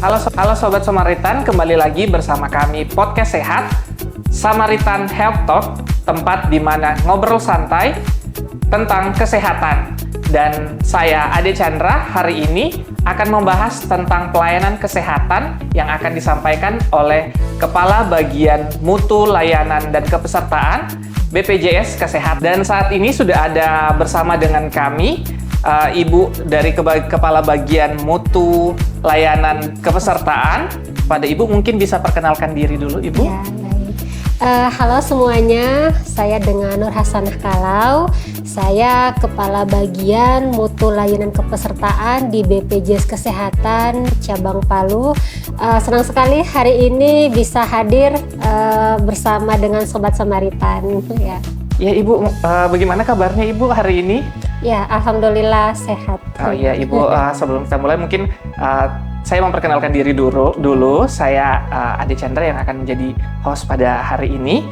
Halo Sobat Samaritan, kembali lagi bersama kami Podcast Sehat, Samaritan Health Talk, tempat di mana ngobrol santai tentang kesehatan. Dan saya Ade Chandra hari ini akan membahas tentang pelayanan kesehatan yang akan disampaikan oleh Kepala Bagian Mutu Layanan dan Kepesertaan BPJS Kesehatan. Dan saat ini sudah ada bersama dengan kami Ibu dari Kepala Bagian Mutu Layanan Kepesertaan. Pada Ibu mungkin bisa perkenalkan diri dulu, Ibu. Ya, baik. Halo semuanya, saya dengan Nur Hasanah Kalau. Saya Kepala Bagian Mutu Layanan Kepesertaan di BPJS Kesehatan Cabang Palu. Senang sekali hari ini bisa hadir bersama dengan Sobat Samaritan. Ya Ibu, bagaimana kabarnya Ibu hari ini? Ya, alhamdulillah sehat. Oh iya Ibu, sebelum kita mulai mungkin saya memperkenalkan diri dulu. Saya Ade Chandra yang akan menjadi host pada hari ini.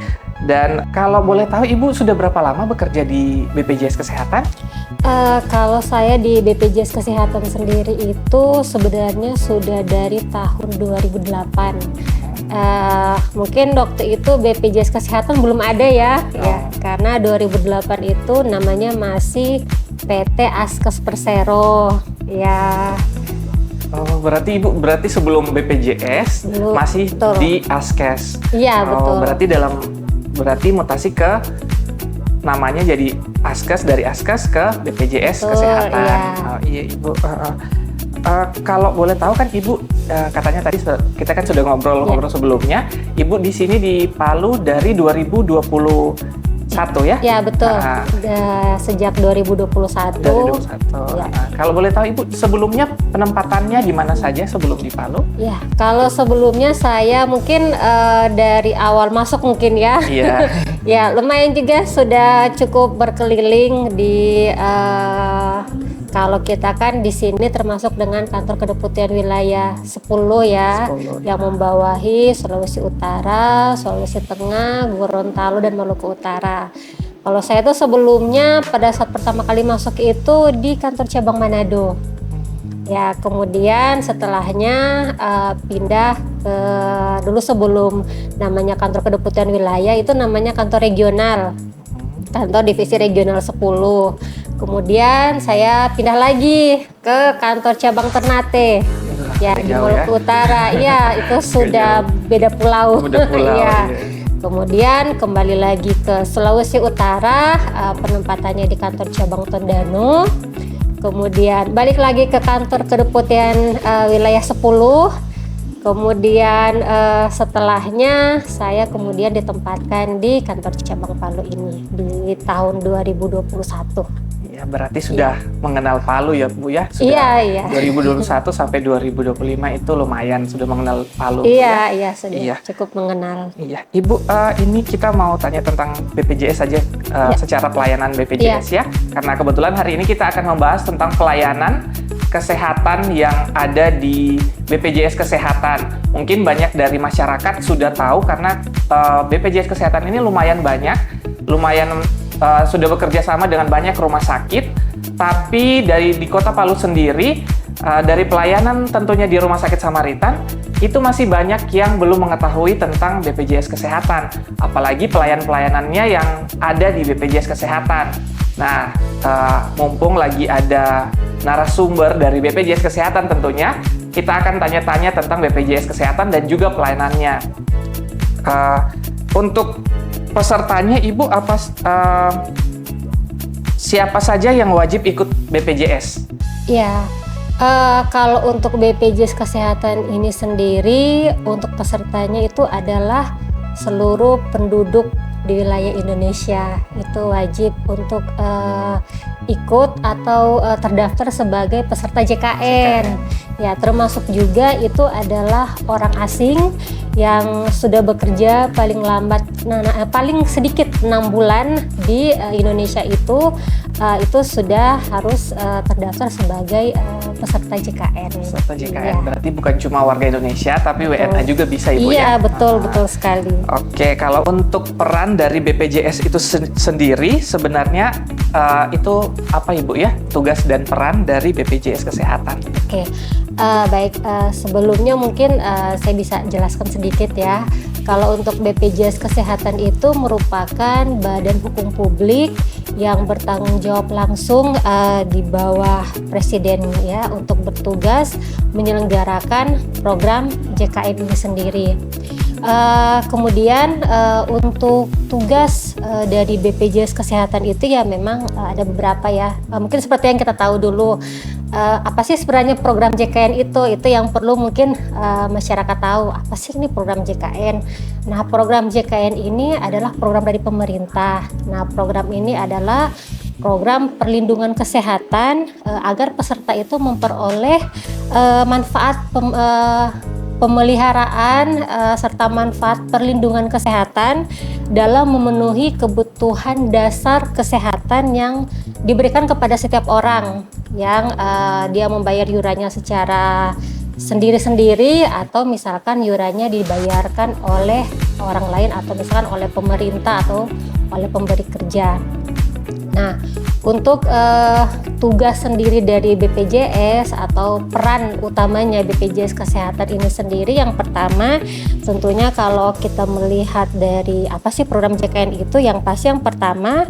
Dan kalau boleh tahu Ibu sudah berapa lama bekerja di BPJS Kesehatan? Kalau saya di BPJS Kesehatan sendiri itu sebenarnya sudah dari tahun 2008. Mungkin waktu itu BPJS Kesehatan belum ada ya, karena 2008 itu namanya masih PT Askes Persero, ya. Oh, berarti Ibu sebelum BPJS masih betul. Di Askes. Iya, betul. Berarti mutasi ke namanya jadi Askes, dari Askes ke BPJS betul, Kesehatan. iya. Oh, iya Ibu. Kalau boleh tahu kan Ibu katanya tadi kita kan sudah ngobrol sebelumnya. Ibu di sini di Palu dari 2021 ya? Ya betul. Sejak 2021. Ya. Kalau boleh tahu Ibu sebelumnya penempatannya di mana saja sebelum di Palu? Ya, kalau sebelumnya saya mungkin dari awal masuk mungkin ya. Iya. Ya lumayan juga sudah cukup berkeliling di kalau kita kan di sini termasuk dengan kantor kedeputian wilayah 10 ya, yang membawahi Sulawesi Utara, Sulawesi Tengah, Gorontalo dan Maluku Utara. Kalau saya tuh sebelumnya pada saat pertama kali masuk itu di kantor cabang Manado. Ya, kemudian setelahnya pindah ke dulu sebelum namanya kantor kedeputian wilayah itu namanya kantor regional. Kantor divisi regional 10. Kemudian saya pindah lagi ke kantor cabang Ternate. Ya, di Maluku Utara. Iya, itu sudah beda pulau. Ya. Kemudian kembali lagi ke Sulawesi Utara, penempatannya di kantor cabang Tondano. Kemudian balik lagi ke kantor kedeputian wilayah 10. Kemudian setelahnya saya kemudian ditempatkan di kantor cabang Palu ini di tahun 2021. Ya, berarti sudah mengenal Palu ya Bu ya? Sudah iya. 2021 sampai 2025 itu lumayan sudah mengenal Palu. Iya, sudah cukup mengenal. Iya, Ibu, ini kita mau tanya tentang BPJS saja secara pelayanan BPJS ya. Karena kebetulan hari ini kita akan membahas tentang pelayanan kesehatan yang ada di BPJS Kesehatan. Mungkin banyak dari masyarakat sudah tahu karena BPJS Kesehatan ini lumayan banyak, sudah bekerja sama dengan banyak rumah sakit. Tapi di Kota Palu sendiri, dari pelayanan tentunya di Rumah Sakit Samaritan, itu masih banyak yang belum mengetahui tentang BPJS Kesehatan. Apalagi pelayanannya yang ada di BPJS Kesehatan. Nah, mumpung lagi ada narasumber dari BPJS Kesehatan tentunya, kita akan tanya-tanya tentang BPJS Kesehatan dan juga pelayanannya. Untuk pesertanya Ibu, siapa saja yang wajib ikut BPJS? Ya, kalau untuk BPJS Kesehatan ini sendiri, untuk pesertanya itu adalah seluruh penduduk di wilayah Indonesia itu wajib untuk ikut atau terdaftar sebagai peserta JKN. Ya, termasuk juga itu adalah orang asing yang sudah bekerja paling paling sedikit 6 bulan di Indonesia itu sudah harus terdaftar sebagai peserta JKN. Peserta JKN ya. Berarti bukan cuma warga Indonesia tapi WNA juga bisa Ibu ya? Iya, betul sekali. Oke, kalau untuk peran dari BPJS itu sendiri sebenarnya itu apa Ibu ya? Tugas dan peran dari BPJS Kesehatan. Oke. Baik, sebelumnya mungkin saya bisa jelaskan sedikit ya. Kalau untuk BPJS Kesehatan itu merupakan badan hukum publik yang bertanggung jawab langsung di bawah Presiden ya untuk bertugas menyelenggarakan program JKN ini sendiri. Kemudian untuk tugas dari BPJS Kesehatan itu ya memang ada beberapa ya. Mungkin seperti yang kita tahu dulu, apa sih sebenarnya program JKN itu yang perlu mungkin masyarakat tahu, apa sih ini program JKN. Nah, program JKN ini adalah program dari pemerintah. Nah, program ini adalah program perlindungan kesehatan agar peserta itu memperoleh manfaat pemeliharaan serta manfaat perlindungan kesehatan dalam memenuhi kebutuhan dasar kesehatan yang diberikan kepada setiap orang yang dia membayar yurannya secara sendiri-sendiri atau misalkan yurannya dibayarkan oleh orang lain atau misalkan oleh pemerintah atau oleh pemberi kerja. Nah, untuk tugas sendiri dari BPJS atau peran utamanya BPJS Kesehatan ini sendiri, yang pertama tentunya kalau kita melihat dari apa sih program JKN itu, yang pasti yang pertama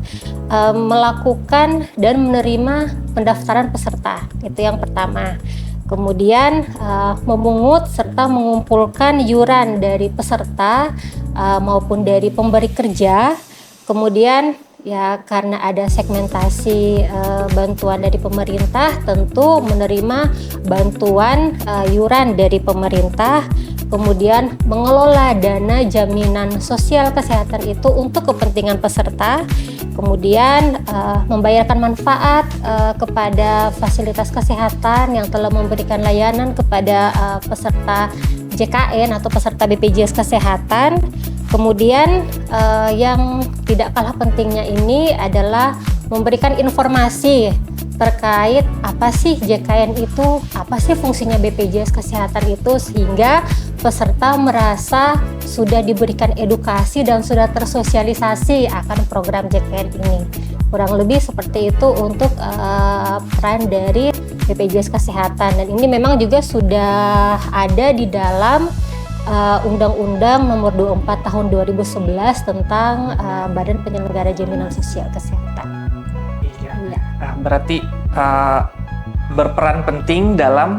melakukan dan menerima pendaftaran peserta, itu yang pertama. Kemudian memungut serta mengumpulkan yuran dari peserta maupun dari pemberi kerja. Kemudian ya karena ada segmentasi bantuan dari pemerintah, tentu menerima bantuan yuran dari pemerintah. Kemudian mengelola dana jaminan sosial kesehatan itu untuk kepentingan peserta. Kemudian membayarkan manfaat kepada fasilitas kesehatan yang telah memberikan layanan kepada peserta JKN atau peserta BPJS Kesehatan. Kemudian yang tidak kalah pentingnya ini adalah memberikan informasi terkait apa sih JKN itu, apa sih fungsinya BPJS Kesehatan itu, sehingga peserta merasa sudah diberikan edukasi dan sudah tersosialisasi akan program JKN ini. Kurang lebih seperti itu untuk peran dari BPJS Kesehatan, dan ini memang juga sudah ada di dalam Undang-Undang Nomor 24 Tahun 2011 tentang Badan Penyelenggara Jaminan Sosial Kesehatan. Iya. Nah, berarti berperan penting dalam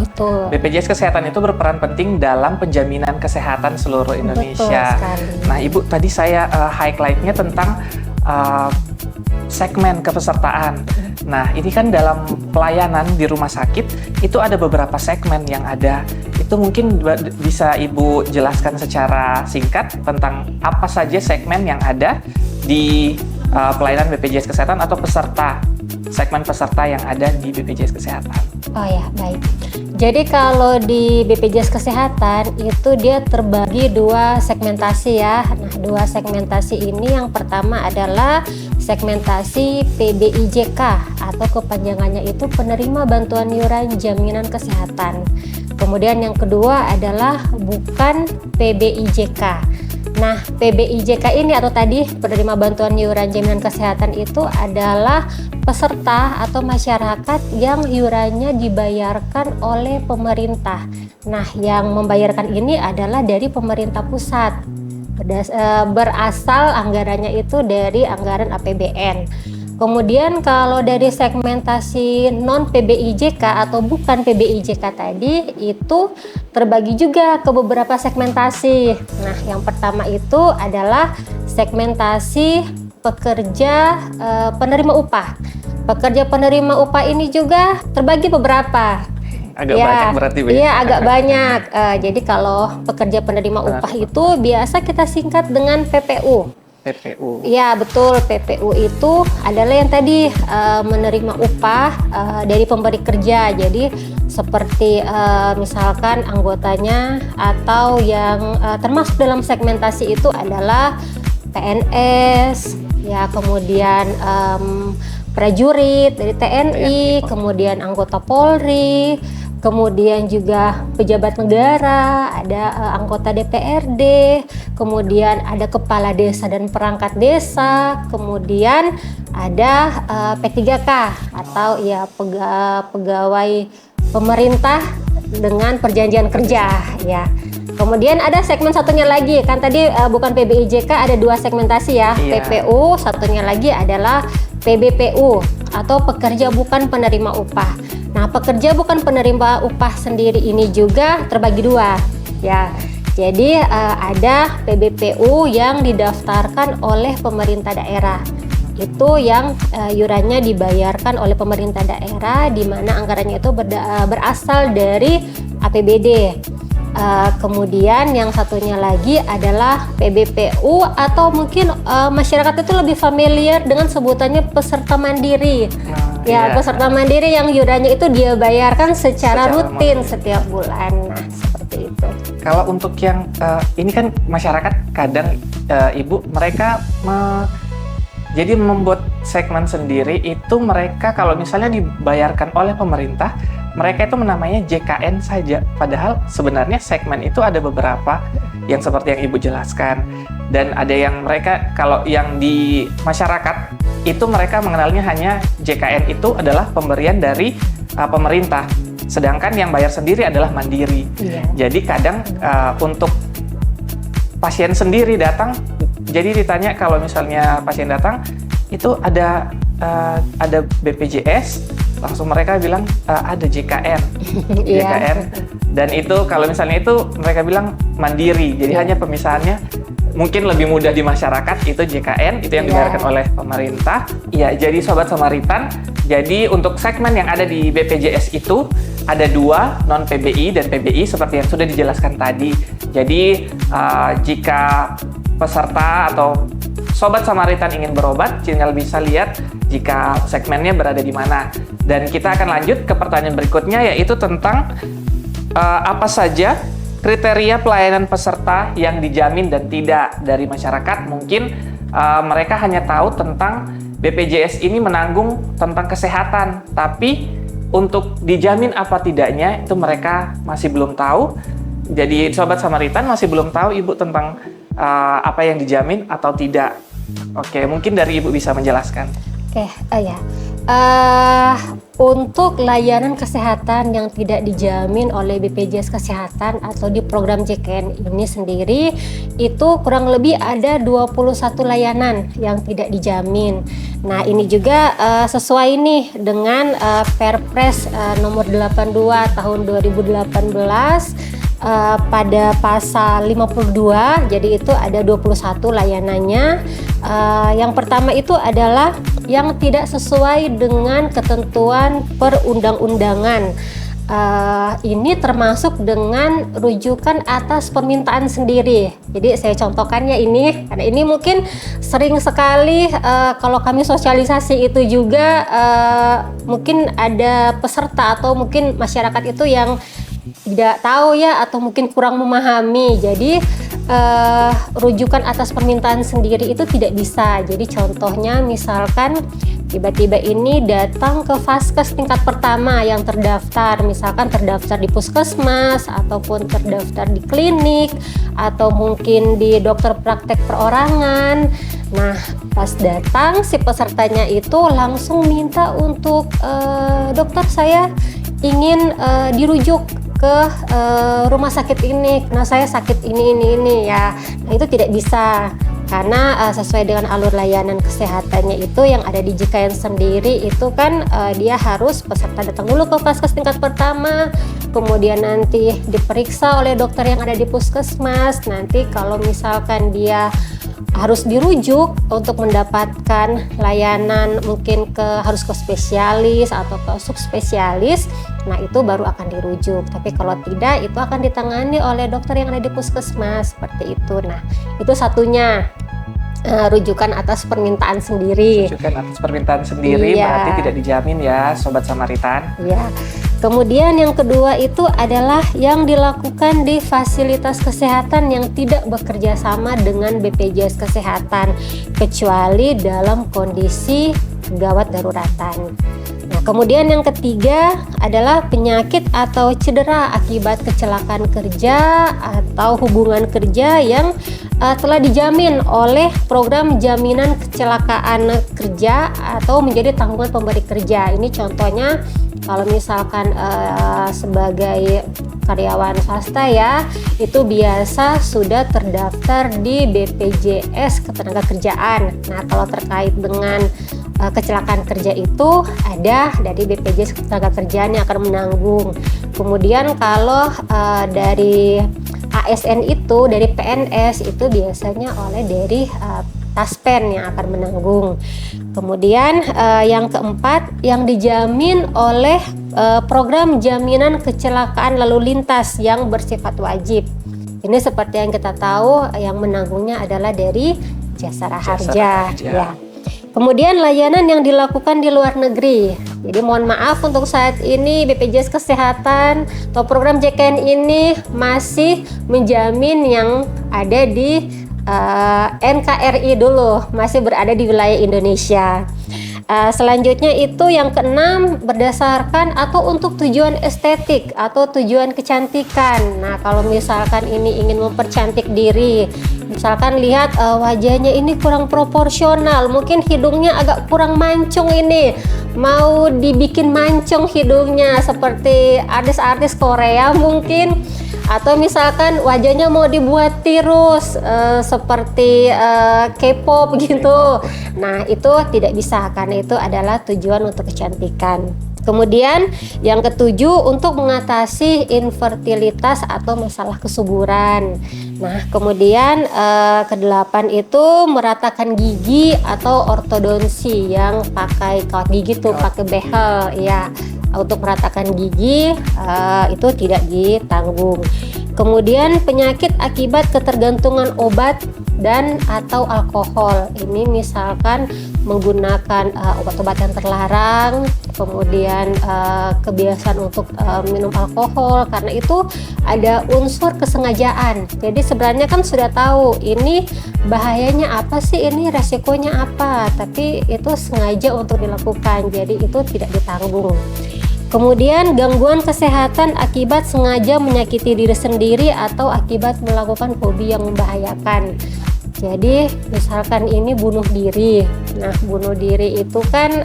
BPJS Kesehatan itu berperan penting dalam penjaminan kesehatan seluruh Indonesia. Betul sekali. Nah, Ibu tadi saya highlight-nya tentang segmen kepesertaan. Nah, ini kan dalam pelayanan di rumah sakit itu ada beberapa segmen yang ada. Itu mungkin bisa Ibu jelaskan secara singkat tentang apa saja segmen yang ada di pelayanan BPJS Kesehatan atau segmen peserta yang ada di BPJS Kesehatan. Oh ya, baik. Jadi kalau di BPJS Kesehatan itu dia terbagi dua segmentasi ya. Nah, dua segmentasi ini yang pertama adalah segmentasi PBIJK atau kepanjangannya itu penerima bantuan iuran jaminan kesehatan. Kemudian yang kedua adalah bukan PBIJK. Nah, PBIJK ini atau tadi penerima bantuan iuran jaminan kesehatan itu adalah peserta atau masyarakat yang iurannya dibayarkan oleh pemerintah. Nah, yang membayarkan ini adalah dari pemerintah pusat. Berasal anggarannya itu dari anggaran APBN. Kemudian kalau dari segmentasi non PBIJK atau bukan PBIJK tadi itu terbagi juga ke beberapa segmentasi. Nah, yang pertama itu adalah segmentasi pekerja penerima upah. Pekerja penerima upah ini juga terbagi beberapa. Agak banyak berarti Bu. Iya, agak banyak. Jadi kalau pekerja penerima upah itu biasa kita singkat dengan PPU. PPU. Iya, betul. PPU itu adalah yang tadi menerima upah dari pemberi kerja. Jadi seperti misalkan anggotanya atau yang termasuk dalam segmentasi itu adalah PNS, ya, kemudian prajurit dari TNI, kemudian anggota Polri, kemudian juga pejabat negara, ada anggota DPRD, kemudian ada kepala desa dan perangkat desa, kemudian ada P3K atau ya pegawai pemerintah dengan perjanjian kerja ya. Kemudian ada segmen satunya lagi, kan tadi bukan PBIJK, ada 2 segmentasi ya, Iya. PPU, satunya lagi adalah PBPU atau pekerja bukan penerima upah. Nah, pekerja bukan penerima upah sendiri ini juga terbagi 2 ya. Jadi ada PBPU yang didaftarkan oleh pemerintah daerah. Itu yang iurannya dibayarkan oleh pemerintah daerah, di mana anggarannya itu berasal dari APBD. Kemudian yang satunya lagi adalah PBPU atau mungkin masyarakat itu lebih familiar dengan sebutannya peserta mandiri. Ya, iya. peserta mandiri yang iurannya itu dia bayarkan secara rutin setiap bulan. Nah, seperti itu. Kalau untuk yang ini kan masyarakat kadang Ibu mereka jadi membuat segmen sendiri itu mereka kalau misalnya dibayarkan oleh pemerintah mereka itu menamainya JKN saja. Padahal sebenarnya segmen itu ada beberapa yang seperti yang Ibu jelaskan. Dan ada yang mereka kalau yang di masyarakat itu mereka mengenalnya hanya JKN itu adalah pemberian dari pemerintah. Sedangkan yang bayar sendiri adalah mandiri. Iya. Jadi kadang untuk pasien sendiri datang, jadi ditanya kalau misalnya pasien datang itu ada BPJS, langsung mereka bilang ada JKN, JKN. Dan itu kalau misalnya itu mereka bilang mandiri. Jadi hanya pemisahannya mungkin lebih mudah di masyarakat itu JKN, itu yang dibayarkan oleh pemerintah. Iya, jadi Sobat Samaritan, jadi untuk segmen yang ada di BPJS itu ada 2, non PBI dan PBI seperti yang sudah dijelaskan tadi. Jadi jika peserta atau Sobat Samaritan ingin berobat, tinggal bisa lihat jika segmennya berada di mana. Dan kita akan lanjut ke pertanyaan berikutnya, yaitu tentang apa saja kriteria pelayanan peserta yang dijamin dan tidak dari masyarakat. Mungkin mereka hanya tahu tentang BPJS ini menanggung tentang kesehatan, tapi untuk dijamin apa tidaknya itu mereka masih belum tahu. Jadi Sobat Samaritan masih belum tahu Ibu tentang apa yang dijamin atau tidak. Oke, mungkin dari Ibu bisa menjelaskan. Oke, ya. Untuk layanan kesehatan yang tidak dijamin oleh BPJS Kesehatan atau di program JKN ini sendiri, itu kurang lebih ada 21 layanan yang tidak dijamin. Nah, ini juga sesuai nih dengan Perpres nomor 82 tahun 2018 pada pasal 52. Jadi itu ada 21 layanannya. Yang pertama itu adalah yang tidak sesuai dengan ketentuan perundang-undangan. Ini termasuk dengan rujukan atas permintaan sendiri. Jadi saya contohkannya ini, karena ini mungkin sering sekali kalau kami sosialisasi itu juga mungkin ada peserta atau mungkin masyarakat itu yang tidak tahu ya, atau mungkin kurang memahami. Jadi rujukan atas permintaan sendiri itu tidak bisa. Jadi contohnya misalkan tiba-tiba ini datang ke vaskes tingkat pertama yang terdaftar, misalkan terdaftar di puskesmas ataupun terdaftar di klinik atau mungkin di dokter praktek perorangan. Nah, pas datang si pesertanya itu langsung minta untuk dokter, saya ingin dirujuk ke rumah sakit ini karena saya sakit ini ya. Nah, itu tidak bisa karena sesuai dengan alur layanan kesehatannya itu yang ada di JKN sendiri itu kan dia harus peserta datang dulu ke vaskes tingkat pertama, kemudian nanti diperiksa oleh dokter yang ada di puskesmas. Nanti kalau misalkan dia harus dirujuk untuk mendapatkan layanan mungkin harus ke spesialis atau ke subspesialis, nah itu baru akan dirujuk. Tapi kalau tidak, itu akan ditangani oleh dokter yang ada di puskesmas, seperti itu. Nah, itu satunya, rujukan atas permintaan sendiri. Rujukan atas permintaan sendiri, berarti tidak dijamin ya Sobat Samaritan. Iya. Kemudian yang kedua itu adalah yang dilakukan di fasilitas kesehatan yang tidak bekerja sama dengan BPJS Kesehatan, kecuali dalam kondisi gawat daruratan. Nah, kemudian yang ketiga adalah penyakit atau cedera akibat kecelakaan kerja atau hubungan kerja yang telah dijamin oleh program jaminan kecelakaan kerja atau menjadi tanggungan pemberi kerja. Ini contohnya Kalau misalkan sebagai karyawan swasta ya, itu biasa sudah terdaftar di BPJS Ketenagakerjaan. Nah, kalau terkait dengan kecelakaan kerja itu ada dari BPJS Ketenagakerjaan yang akan menanggung. Kemudian kalau dari ASN itu, dari PNS itu biasanya dari Taspen yang akan menanggung. Kemudian yang keempat, yang dijamin oleh program jaminan kecelakaan lalu lintas yang bersifat wajib. Ini seperti yang kita tahu, yang menanggungnya adalah dari Jasara Harja. Ya. Kemudian layanan yang dilakukan di luar negeri. Jadi mohon maaf untuk saat ini BPJS Kesehatan atau program JKN ini masih menjamin yang ada di NKRI dulu, masih berada di wilayah Indonesia. Selanjutnya itu yang keenam, berdasarkan atau untuk tujuan estetik atau tujuan kecantikan. Nah, kalau misalkan ini ingin mempercantik diri, misalkan lihat wajahnya ini kurang proporsional, mungkin hidungnya agak kurang mancung ini, mau dibikin mancung hidungnya seperti artis-artis Korea mungkin, atau misalkan wajahnya mau dibuat tirus seperti K-pop gitu. Nah, itu tidak bisa karena itu adalah tujuan untuk kecantikan. Kemudian yang ketujuh, untuk mengatasi infertilitas atau masalah kesuburan. Nah, kemudian kedelapan itu meratakan gigi atau ortodonsi yang pakai kawat gigi tuh, pakai behel ya. Untuk meratakan gigi itu tidak ditanggung. Kemudian penyakit akibat ketergantungan obat dan atau alkohol. Ini misalkan menggunakan obat-obat yang terlarang, kemudian kebiasaan untuk minum alkohol, karena itu ada unsur kesengajaan. Jadi sebenarnya kan sudah tahu ini bahayanya apa sih, ini resikonya apa, tapi itu sengaja untuk dilakukan, jadi itu tidak ditanggung. Kemudian gangguan kesehatan akibat sengaja menyakiti diri sendiri atau akibat melakukan hobi yang membahayakan. Jadi misalkan ini bunuh diri. Nah, bunuh diri itu kan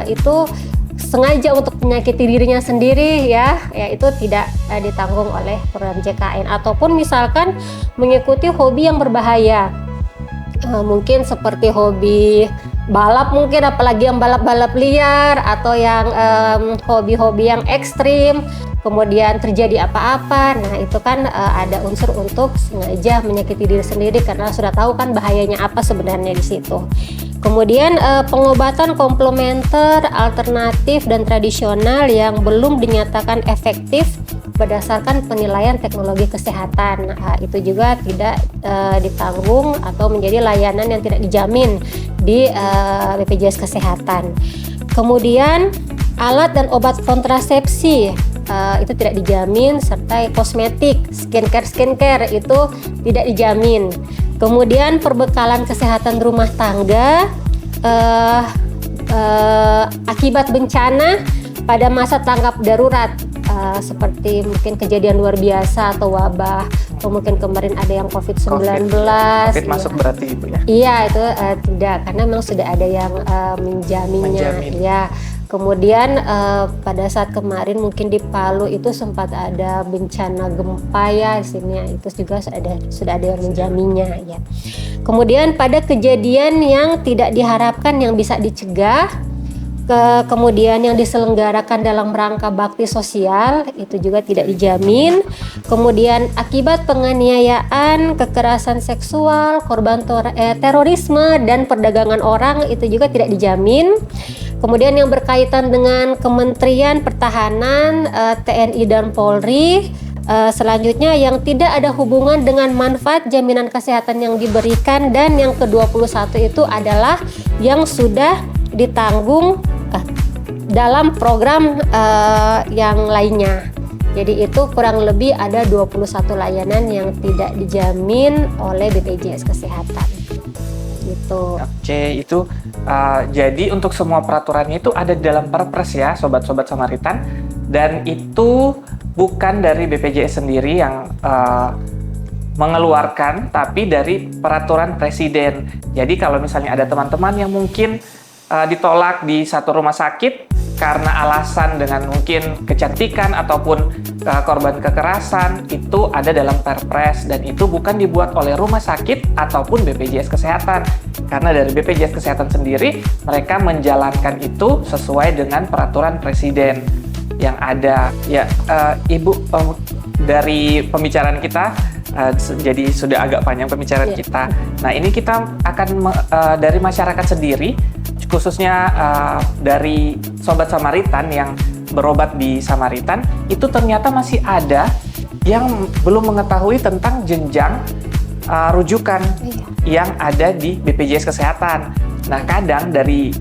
itu sengaja untuk menyakiti dirinya sendiri ya itu tidak ditanggung oleh program JKN. Ataupun misalkan mengikuti hobi yang berbahaya. Mungkin seperti hobi balap, mungkin apalagi yang balap-balap liar atau yang hobi-hobi yang ekstrim, kemudian terjadi apa-apa. Nah, itu kan ada unsur untuk sengaja menyakiti diri sendiri karena sudah tahu kan bahayanya apa sebenarnya di situ. Kemudian pengobatan komplementer, alternatif dan tradisional yang belum dinyatakan efektif berdasarkan penilaian teknologi kesehatan. Nah, itu juga tidak ditanggung atau menjadi layanan yang tidak dijamin di BPJS Kesehatan. Kemudian alat dan obat kontrasepsi itu tidak dijamin, serta kosmetik, skincare itu tidak dijamin. Kemudian perbekalan kesehatan rumah tangga akibat bencana pada masa tanggap darurat, seperti mungkin kejadian luar biasa atau wabah, atau mungkin kemarin ada yang COVID-19. COVID masuk berarti Ibu ya? Iya, itu tidak, karena memang sudah ada yang menjaminnya. Ya. Kemudian pada saat kemarin mungkin di Palu itu sempat ada bencana gempa ya di sini, itu juga sudah ada yang menjaminnya ya. Kemudian pada kejadian yang tidak diharapkan yang bisa dicegah, kemudian yang diselenggarakan dalam rangka bakti sosial itu juga tidak dijamin. Kemudian akibat penganiayaan, kekerasan seksual, korban terorisme dan perdagangan orang itu juga tidak dijamin. Kemudian yang berkaitan dengan Kementerian Pertahanan, TNI dan Polri, selanjutnya yang tidak ada hubungan dengan manfaat jaminan kesehatan yang diberikan, dan yang ke-21 itu adalah yang sudah ditanggung dalam program yang lainnya. Jadi itu kurang lebih ada 21 layanan yang tidak dijamin oleh BPJS Kesehatan. Gitu. Oke, itu jadi untuk semua peraturannya itu ada di dalam Perpres ya, sobat-sobat Samaritan, dan itu bukan dari BPJS sendiri yang mengeluarkan, tapi dari peraturan presiden. Jadi kalau misalnya ada teman-teman yang mungkin ditolak di satu rumah sakit karena alasan dengan mungkin kecantikan ataupun korban kekerasan, itu ada dalam Perpres, dan itu bukan dibuat oleh rumah sakit ataupun BPJS Kesehatan. Karena dari BPJS Kesehatan sendiri, mereka menjalankan itu sesuai dengan peraturan presiden yang ada. Ya, Ibu, dari pembicaraan kita, jadi sudah agak panjang pembicaraan kita. Nah, ini kita akan dari masyarakat sendiri, khususnya dari Sobat Samaritan yang berobat di Samaritan, itu ternyata masih ada yang belum mengetahui tentang jenjang rujukan yang ada di BPJS Kesehatan. Nah, kadang dari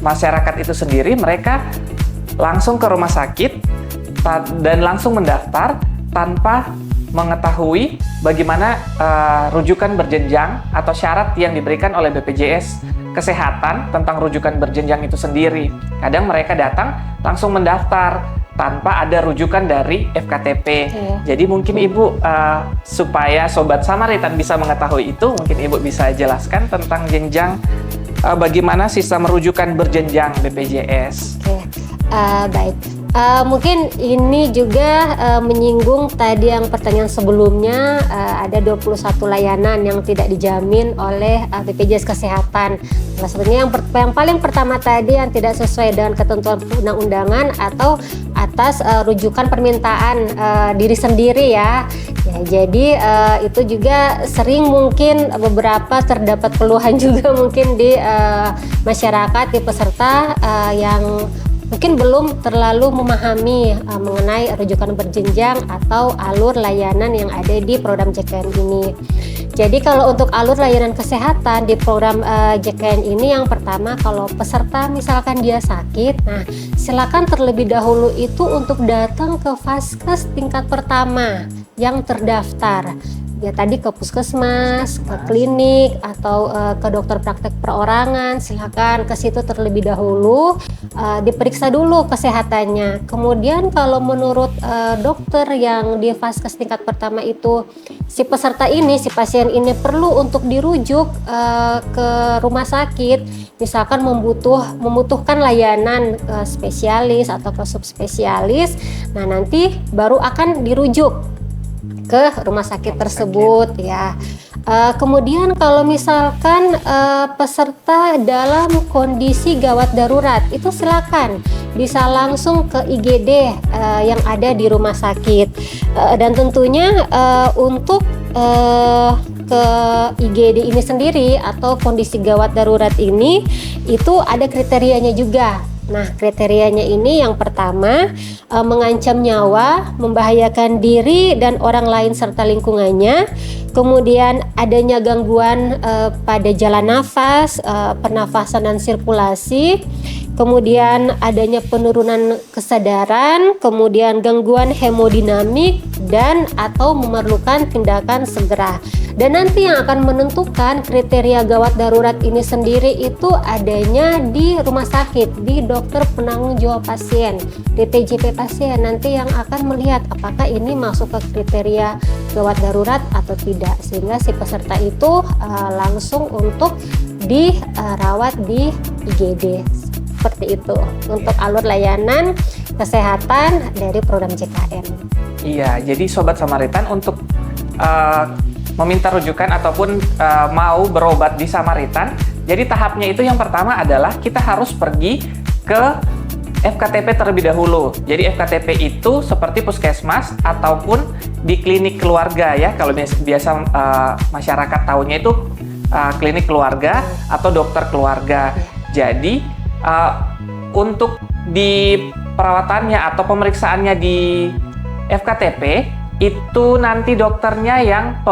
masyarakat itu sendiri, mereka langsung ke rumah sakit dan langsung mendaftar tanpa mengetahui bagaimana rujukan berjenjang atau syarat yang diberikan oleh BPJS Kesehatan tentang rujukan berjenjang itu sendiri. Kadang mereka datang langsung mendaftar tanpa ada rujukan dari FKTP. Jadi mungkin Ibu, supaya Sobat Samaritan bisa mengetahui itu, mungkin Ibu bisa jelaskan tentang jenjang, bagaimana sistem rujukan berjenjang BPJS. Baik. Mungkin ini juga menyinggung tadi yang pertanyaan sebelumnya, ada 21 layanan yang tidak dijamin oleh BPJS Kesehatan. Nah, sebenarnya yang paling pertama tadi yang tidak sesuai dengan ketentuan undang-undangan atau atas rujukan permintaan diri sendiri ya. Jadi itu juga sering mungkin beberapa terdapat keluhan juga mungkin di masyarakat, di peserta yang mungkin belum terlalu memahami mengenai rujukan berjenjang atau alur layanan yang ada di program JKN ini. Jadi kalau untuk alur layanan kesehatan di program JKN ini, yang pertama kalau peserta misalkan dia sakit, nah silakan terlebih dahulu itu untuk datang ke Vaskes tingkat pertama yang terdaftar. Ya tadi ke puskesmas, ke klinik, atau ke dokter praktek perorangan, silakan ke situ terlebih dahulu, diperiksa dulu kesehatannya. Kemudian kalau menurut dokter yang di Vaskes tingkat pertama itu, si peserta ini, si pasien ini perlu untuk dirujuk ke rumah sakit, misalkan membutuhkan layanan spesialis atau ke subspesialis, nah nanti baru akan dirujuk ke rumah sakit tersebut ya. Kemudian kalau misalkan peserta dalam kondisi gawat darurat, itu silakan bisa langsung ke IGD yang ada di rumah sakit. Dan tentunya untuk ke IGD ini sendiri atau kondisi gawat darurat ini itu ada kriterianya juga. Nah, kriterianya ini yang pertama, mengancam nyawa, membahayakan diri dan orang lain serta lingkungannya. Kemudian adanya gangguan pada jalan nafas, pernafasan dan sirkulasi. Kemudian adanya penurunan kesadaran, kemudian gangguan hemodinamik dan atau memerlukan tindakan segera. Dan nanti yang akan menentukan kriteria gawat darurat ini sendiri itu adanya di rumah sakit, di dokter penanggung jawab pasien, DPJP pasien, nanti yang akan melihat apakah ini masuk ke kriteria gawat darurat atau tidak, sehingga si peserta itu langsung untuk dirawat di IGD. Seperti itu untuk alur layanan kesehatan dari program JKN. Iya, jadi Sobat Samaritan untuk meminta rujukan ataupun mau berobat di Samaritan, jadi tahapnya itu yang pertama adalah kita harus pergi ke FKTP terlebih dahulu. Jadi FKTP itu seperti puskesmas ataupun di klinik keluarga ya. Kalau biasa masyarakat tahunya itu klinik keluarga atau dokter keluarga. Jadi untuk di perawatannya atau pemeriksaannya di FKTP itu nanti dokternya yang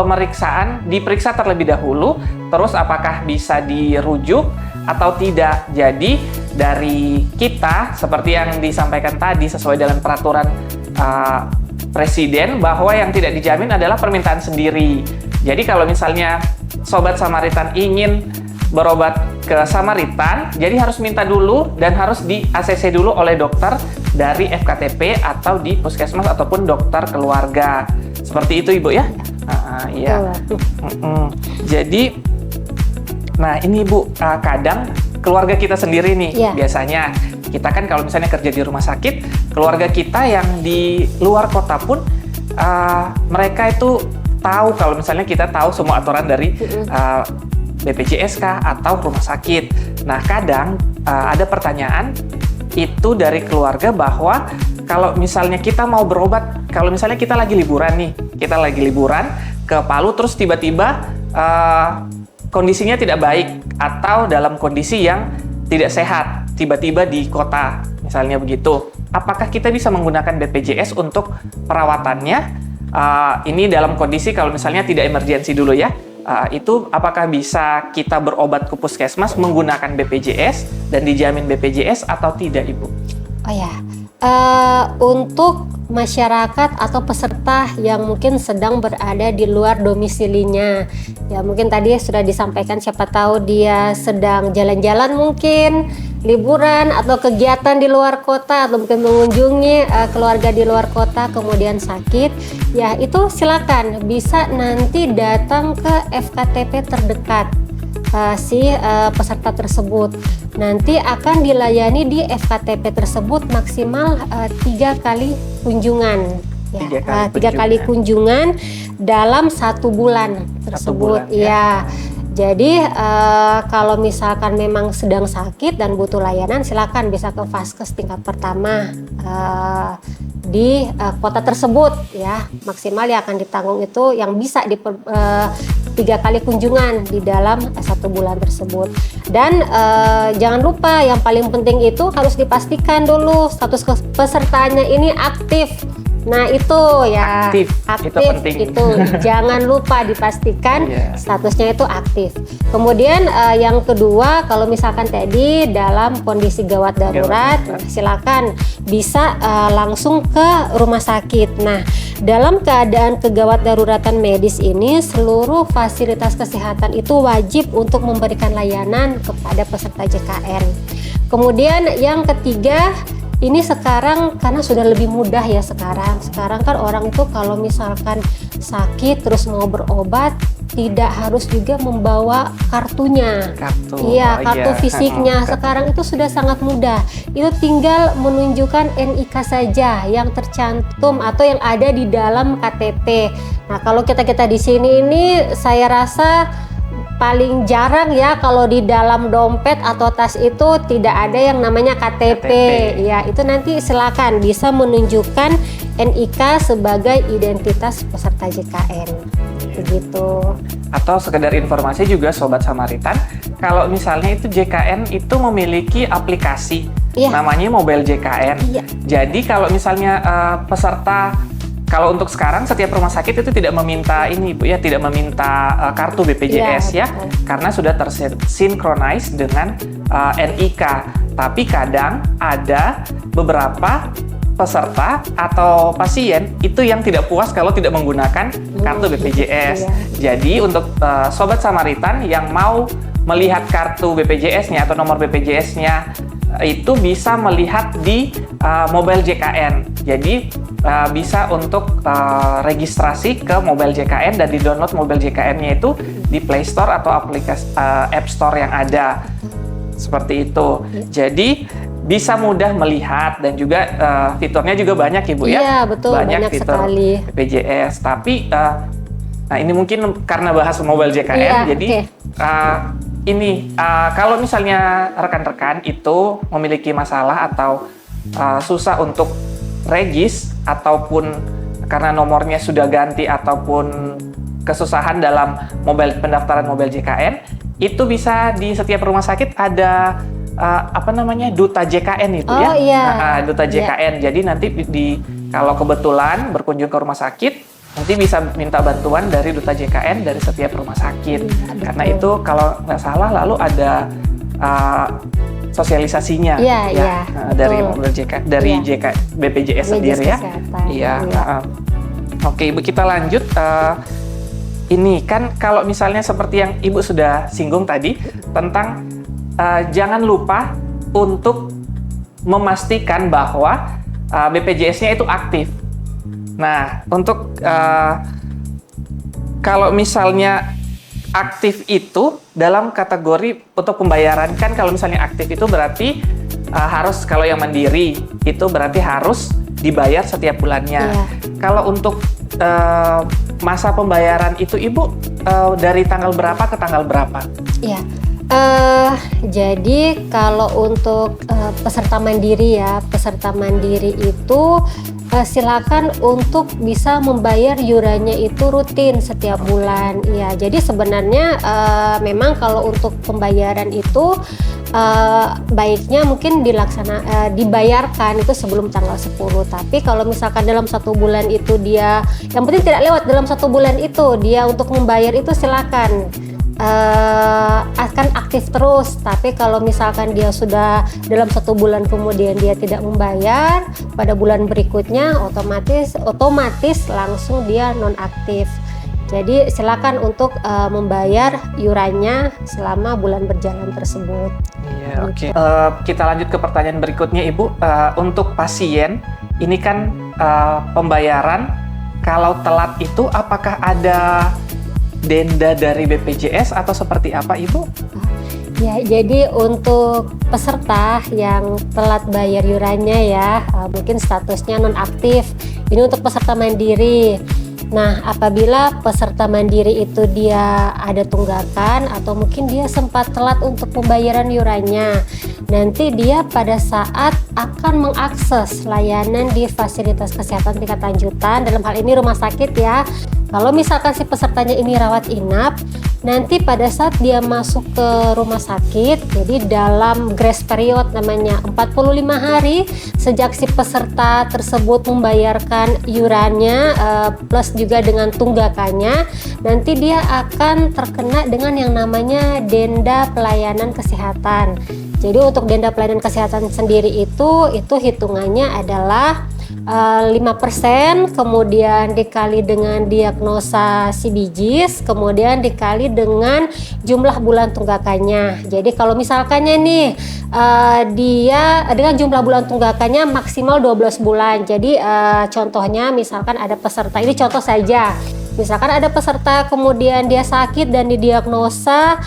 diperiksa terlebih dahulu, terus apakah bisa dirujuk atau tidak. Jadi dari kita seperti yang disampaikan tadi sesuai dengan peraturan presiden bahwa yang tidak dijamin adalah permintaan sendiri. Jadi kalau misalnya Sobat Samaritan ingin berobat ke Samaritan, jadi harus minta dulu dan harus di ACC dulu oleh dokter dari FKTP atau di puskesmas ataupun dokter keluarga. Seperti itu Ibu ya? Iya. Jadi, nah ini Ibu, kadang keluarga kita sendiri nih biasanya kita kan kalau misalnya kerja di rumah sakit, keluarga kita yang di luar kota pun mereka itu tahu kalau misalnya kita tahu semua aturan dari BPJS kah atau rumah sakit. Nah, kadang ada pertanyaan itu dari keluarga bahwa kalau misalnya kita mau berobat, kalau misalnya kita lagi liburan nih, kita lagi liburan ke Palu terus tiba-tiba kondisinya tidak baik atau dalam kondisi yang tidak sehat, tiba-tiba di kota, misalnya begitu. Apakah kita bisa menggunakan BPJS untuk perawatannya? Ini dalam kondisi kalau misalnya tidak emergensi dulu ya. Itu apakah bisa kita berobat ke puskesmas menggunakan BPJS dan dijamin BPJS atau tidak, Ibu? Oh ya, untuk masyarakat atau peserta yang mungkin sedang berada di luar domisilinya, ya mungkin tadi sudah disampaikan, siapa tahu dia sedang jalan-jalan mungkin, liburan atau kegiatan di luar kota atau mungkin mengunjungi keluarga di luar kota kemudian sakit, ya itu silakan bisa nanti datang ke FKTP terdekat peserta tersebut. Nanti akan dilayani di FKTP tersebut maksimal 3 kali kunjungan. Ya, 3 kali kunjungan dalam 1 bulan tersebut. Ya. Jadi kalau misalkan memang sedang sakit dan butuh layanan, silakan bisa ke Vaskes tingkat pertama di kota tersebut ya. Maksimal yang akan ditanggung itu yang bisa 3 kali kunjungan di dalam 1 bulan tersebut. Dan jangan lupa yang paling penting itu harus dipastikan dulu status pesertanya ini aktif. Nah itu ya aktif itu penting. Itu jangan lupa dipastikan statusnya itu aktif. Kemudian yang kedua, kalau misalkan tadi dalam kondisi gawat darurat, silakan bisa langsung ke rumah sakit. Nah, dalam keadaan kegawat daruratan medis ini, seluruh fasilitas kesehatan itu wajib untuk memberikan layanan kepada peserta JKN. Kemudian yang ketiga, ini sekarang karena sudah lebih mudah ya sekarang kan orang itu kalau misalkan sakit terus mau berobat tidak harus juga membawa kartunya. Kartu fisiknya sekarang itu sudah sangat mudah. Itu tinggal menunjukkan NIK saja yang tercantum atau yang ada di dalam KTP. Nah, kalau kita di sini ini saya rasa paling jarang ya kalau di dalam dompet atau tas itu tidak ada yang namanya KTP. Ya, itu nanti silakan bisa menunjukkan NIK sebagai identitas peserta JKN. Begitu. Atau sekedar informasi juga Sobat Samaritan, kalau misalnya itu JKN itu memiliki aplikasi namanya Mobile JKN. Jadi kalau misalnya peserta, kalau untuk sekarang setiap rumah sakit itu tidak meminta ini Bu ya, tidak meminta kartu BPJS karena sudah tersinkronis dengan NIK. Tapi kadang ada beberapa peserta atau pasien itu yang tidak puas kalau tidak menggunakan kartu BPJS. Jadi untuk Sobat Samaritan yang mau melihat kartu BPJS-nya atau nomor BPJS-nya itu bisa melihat di Mobile JKN. Jadi bisa untuk registrasi ke Mobile JKN dan di-download Mobile JKN-nya itu di Play Store atau aplikasi App Store yang ada. Seperti itu. Jadi bisa mudah melihat dan juga fiturnya juga banyak Ibu ya. Iya, betul, banyak fitur sekali BPJS. Tapi nah ini mungkin karena bahas Mobile JKN jadi kalau misalnya rekan-rekan itu memiliki masalah atau susah untuk regis ataupun karena nomornya sudah ganti ataupun kesusahan dalam pendaftaran Mobile JKN, itu bisa di setiap rumah sakit ada Duta JKN itu Duta JKN. Jadi nanti kalau kebetulan berkunjung ke rumah sakit, nanti bisa minta bantuan dari Duta JKN dari setiap rumah sakit. Karena itu kalau nggak salah lalu ada sosialisasinya dari Mobile JK, dari BPJS sendiri ya. Oke, Ibu, kita lanjut. Ini kan kalau misalnya seperti yang Ibu sudah singgung tadi tentang jangan lupa untuk memastikan bahwa BPJS-nya itu aktif. Nah, untuk kalau misalnya aktif itu dalam kategori untuk pembayaran, kan kalau misalnya aktif itu berarti harus, kalau yang mandiri itu berarti harus dibayar setiap bulannya. Iya. Kalau untuk masa pembayaran itu Ibu dari tanggal berapa ke tanggal berapa? Iya. Jadi kalau untuk peserta mandiri ya, peserta mandiri itu silakan untuk bisa membayar iurannya itu rutin setiap bulan. Ya, jadi sebenarnya memang kalau untuk pembayaran itu baiknya mungkin dibayarkan itu sebelum tanggal 10. Tapi kalau misalkan dalam 1 bulan itu dia, yang penting tidak lewat dalam 1 bulan itu dia untuk membayar itu silakan. Akan aktif terus. Tapi kalau misalkan dia sudah dalam 1 bulan kemudian dia tidak membayar, pada bulan berikutnya otomatis langsung dia nonaktif. Jadi silakan untuk membayar iurannya selama bulan berjalan tersebut. Iya, oke. Kita lanjut ke pertanyaan berikutnya, Ibu. Untuk pasien ini kan pembayaran kalau telat itu apakah ada denda dari BPJS atau seperti apa, Ibu? Ya, jadi untuk peserta yang telat bayar iurannya ya, mungkin statusnya nonaktif. Ini untuk peserta mandiri. Nah, apabila peserta mandiri itu dia ada tunggakan atau mungkin dia sempat telat untuk pembayaran iurannya, nanti dia pada saat akan mengakses layanan di fasilitas kesehatan tingkat lanjutan, dalam hal ini rumah sakit ya. Kalau misalkan si pesertanya ini rawat inap, nanti pada saat dia masuk ke rumah sakit, jadi dalam grace period namanya 45 hari sejak si peserta tersebut membayarkan iurannya plus juga dengan tunggakannya, nanti dia akan terkena dengan yang namanya denda pelayanan kesehatan. Jadi untuk denda pelayanan kesehatan sendiri itu hitungannya adalah 5%, kemudian dikali dengan diagnosa CBGs, kemudian dikali dengan jumlah bulan tunggakannya. Jadi kalau misalkannya nih dia dengan jumlah bulan tunggakannya maksimal 12 bulan. Jadi contohnya misalkan ada peserta, ini contoh saja. Misalkan ada peserta kemudian dia sakit dan didiagnosa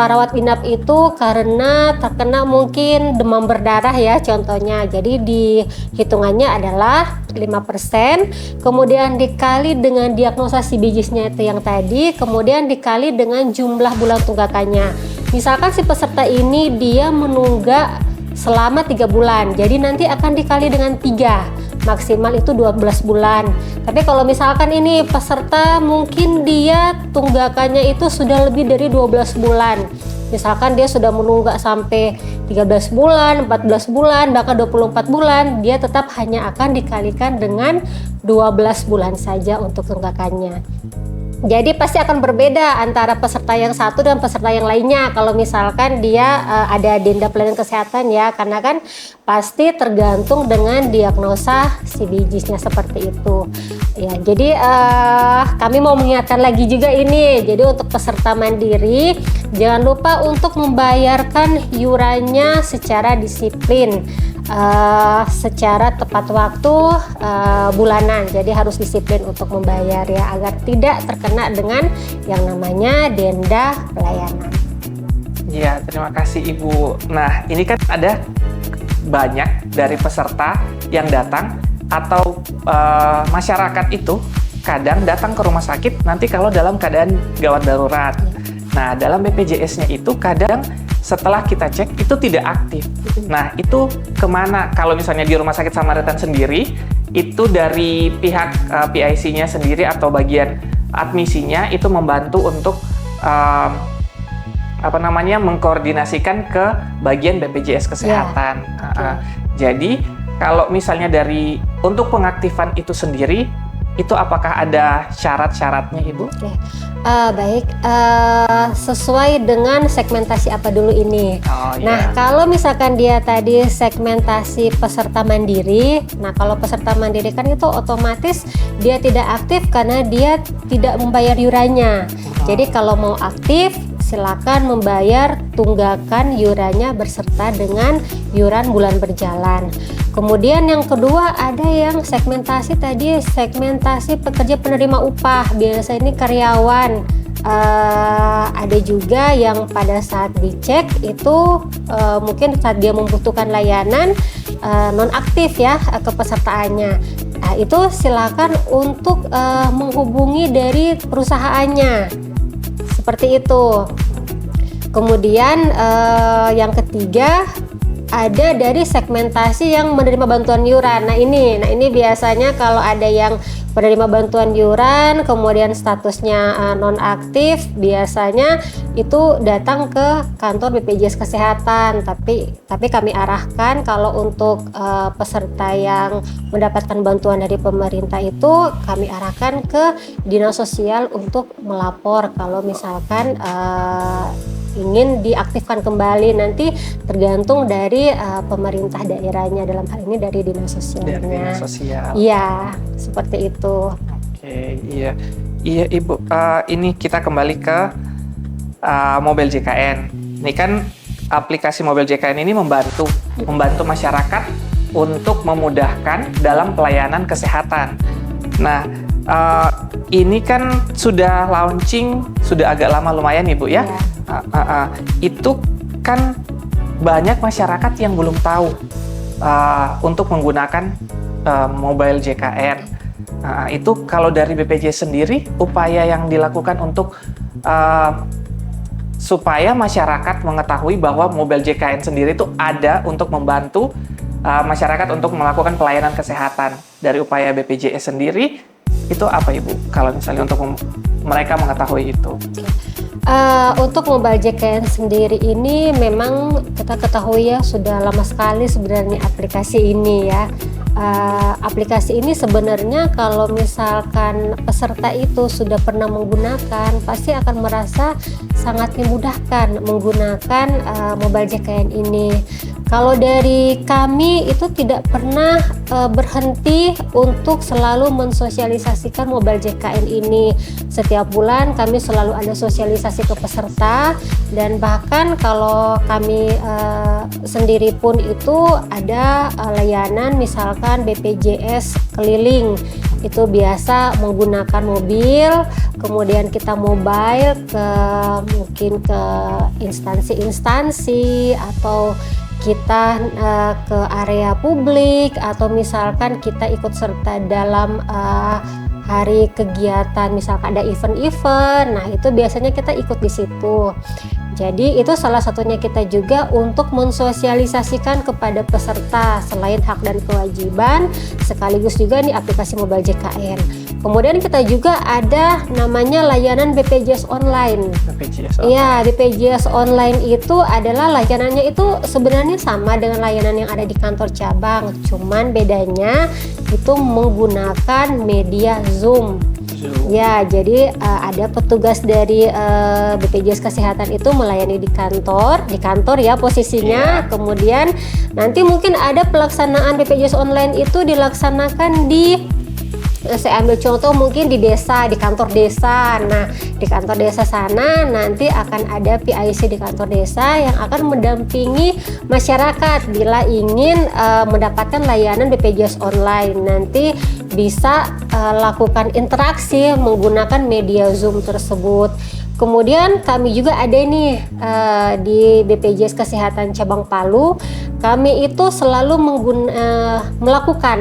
rawat inap itu karena terkena mungkin demam berdarah ya contohnya. Jadi dihitungannya adalah 5%, kemudian dikali dengan diagnosa CBGs-nya itu yang tadi, kemudian dikali dengan jumlah bulan tunggakannya. Misalkan si peserta ini dia menunggak selama 3 bulan, jadi nanti akan dikali dengan 3, maksimal itu 12 bulan. Tapi kalau misalkan ini peserta mungkin dia tunggakannya itu sudah lebih dari 12 bulan, misalkan dia sudah menunggak sampai 13 bulan, 14 bulan, bahkan 24 bulan, dia tetap hanya akan dikalikan dengan 12 bulan saja untuk tunggakannya. Jadi pasti akan berbeda antara peserta yang satu dan peserta yang lainnya kalau misalkan dia ada denda pelayanan kesehatan ya, karena kan pasti tergantung dengan diagnosa CBGs-nya seperti itu. Ya, jadi kami mau mengingatkan lagi juga ini. Jadi untuk peserta mandiri jangan lupa untuk membayarkan iurannya secara disiplin. Secara tepat waktu bulanan, jadi harus disiplin untuk membayar ya agar tidak terkena dengan yang namanya denda pelayanan. Ya, terima kasih Ibu. Nah, ini kan ada banyak dari peserta yang datang atau masyarakat itu kadang datang ke rumah sakit nanti kalau dalam keadaan gawat darurat. Nah, dalam BPJS-nya itu kadang setelah kita cek itu tidak aktif. Nah, itu kemana? Kalau misalnya di Rumah Sakit Samaritan sendiri, itu dari pihak PIC-nya sendiri atau bagian admisinya itu membantu untuk mengkoordinasikan ke bagian BPJS Kesehatan. Jadi, kalau misalnya untuk pengaktifan itu sendiri, itu apakah ada syarat-syaratnya, Ibu? Oke. Baik, sesuai dengan segmentasi apa dulu ini. Nah, kalau misalkan dia tadi segmentasi peserta mandiri, nah kalau peserta mandiri kan itu otomatis dia tidak aktif karena dia tidak membayar iurannya. Jadi kalau mau aktif, silakan membayar tunggakan iurannya berserta dengan iuran bulan berjalan. Kemudian yang kedua ada yang segmentasi pekerja penerima upah, biasa ini karyawan ada juga yang pada saat dicek itu mungkin saat dia membutuhkan layanan nonaktif ya kepesertaannya. Nah, itu silakan untuk menghubungi dari perusahaannya. Seperti itu. Kemudian yang ketiga ada dari segmentasi yang menerima bantuan iuran. Nah ini biasanya kalau ada yang penerima bantuan iuran kemudian statusnya nonaktif, biasanya itu datang ke kantor BPJS Kesehatan. Tapi kami arahkan kalau untuk peserta yang mendapatkan bantuan dari pemerintah itu kami arahkan ke Dinas Sosial untuk melapor kalau misalkan ingin diaktifkan kembali. Nanti tergantung dari pemerintah daerahnya, dalam hal ini dari dinas sosialnya. Dari dinas sosial. Iya, seperti itu. Oke, iya Ibu. Ini kita kembali ke Mobile JKN. Ini kan aplikasi Mobile JKN ini membantu masyarakat untuk memudahkan dalam pelayanan kesehatan. Nah, ini kan sudah launching sudah agak lama lumayan Ibu ya. Itu kan banyak masyarakat yang belum tahu untuk menggunakan Mobile JKN. Itu kalau dari BPJS sendiri, upaya yang dilakukan untuk supaya masyarakat mengetahui bahwa Mobile JKN sendiri itu ada untuk membantu masyarakat untuk melakukan pelayanan kesehatan. Dari upaya BPJS sendiri, itu apa Ibu? Kalau misalnya untuk mereka mengetahui itu. Untuk Mobile JKN sendiri ini memang kita ketahui ya sudah lama sekali sebenarnya aplikasi ini ya. Aplikasi ini sebenarnya kalau misalkan peserta itu sudah pernah menggunakan, pasti akan merasa sangat dimudahkan menggunakan Mobile JKN ini. Kalau dari kami itu tidak pernah berhenti untuk selalu mensosialisasikan Mobile JKN ini. Setiap bulan kami selalu ada sosialisasi ke peserta, dan bahkan kalau kami sendiri pun itu ada layanan misalkan BPJS keliling. Itu biasa menggunakan mobil, kemudian kita mobile mungkin ke instansi-instansi atau kita ke area publik, atau misalkan kita ikut serta dalam hari kegiatan, misalkan ada event-event, nah itu biasanya kita ikut di situ. Jadi itu salah satunya kita juga untuk mensosialisasikan kepada peserta selain hak dan kewajiban, sekaligus juga di aplikasi Mobile JKN. Kemudian kita juga ada namanya layanan BPJS Online. Iya, BPJS Online itu adalah layanannya itu sebenarnya sama dengan layanan yang ada di kantor cabang, cuman bedanya itu menggunakan media Zoom. Ya, jadi ada petugas dari BPJS Kesehatan itu melayani di kantor ya posisinya. Kemudian nanti mungkin ada pelaksanaan BPJS Online itu dilaksanakan saya ambil contoh mungkin di desa, di kantor desa. Nah, di kantor desa sana nanti akan ada PIC di kantor desa yang akan mendampingi masyarakat bila ingin mendapatkan layanan BPJS Online. Nanti bisa lakukan interaksi menggunakan media Zoom tersebut. Kemudian kami juga ada nih di BPJS Kesehatan Cabang Palu, kami itu selalu